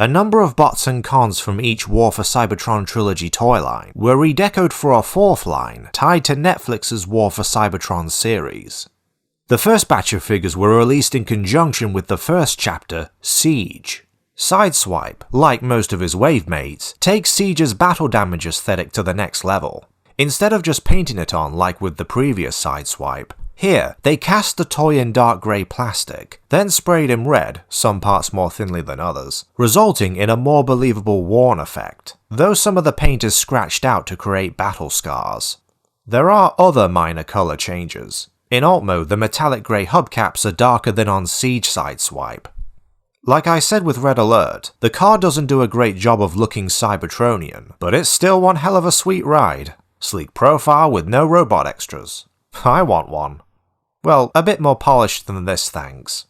A number of bots and cons from each War for Cybertron Trilogy toy line were redecoed for a fourth line tied to Netflix's War for Cybertron series. The first batch of figures were released in conjunction with the first chapter, Siege. Sideswipe, like most of his wave mates, takes Siege's battle damage aesthetic to the next level. Instead of just painting it on like with the previous Sideswipe, here they cast the toy in dark grey plastic, then sprayed him red, some parts more thinly than others, resulting in a more believable worn effect, though some of the paint is scratched out to create battle scars. There are other minor colour changes. In alt mode, the metallic grey hubcaps are darker than on Siege Sideswipe. Like I said with Red Alert, the car doesn't do a great job of looking Cybertronian, but it's still one hell of a sweet ride. Sleek profile with no robot extras. I want one. Well, a bit more polished than this, thanks.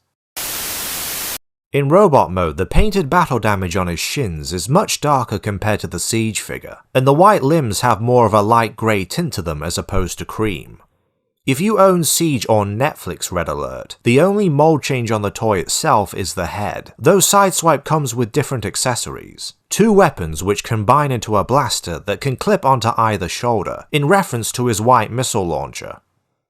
In robot mode, the painted battle damage on his shins is much darker compared to the Siege figure, and the white limbs have more of a light grey tint to them as opposed to cream. If you own Siege or Netflix Red Alert, the only mold change on the toy itself is the head, though Sideswipe comes with different accessories. 2 weapons which combine into a blaster that can clip onto either shoulder, in reference to his white missile launcher.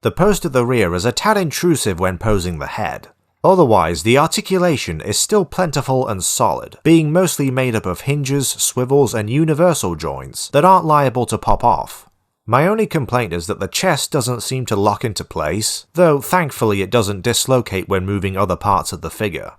The post at the rear is a tad intrusive when posing the head. Otherwise, the articulation is still plentiful and solid, being mostly made up of hinges, swivels, and universal joints that aren't liable to pop off. My only complaint is that the chest doesn't seem to lock into place, though thankfully it doesn't dislocate when moving other parts of the figure.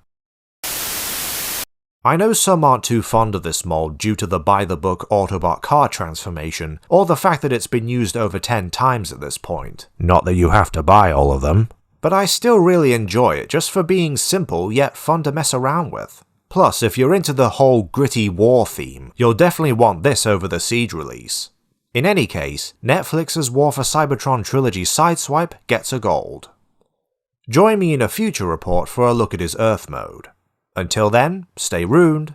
I know some aren't too fond of this mold due to the by-the-book Autobot car transformation, or the fact that it's been used over 10 times at this point. Not that you have to buy all of them. But I still really enjoy it just for being simple yet fun to mess around with. Plus, if you're into the whole gritty war theme, you'll definitely want this over the Siege release. In any case, Netflix's War for Cybertron Trilogy Sideswipe gets a gold. Join me in a future report for a look at his Earth mode. Until then, stay ruined.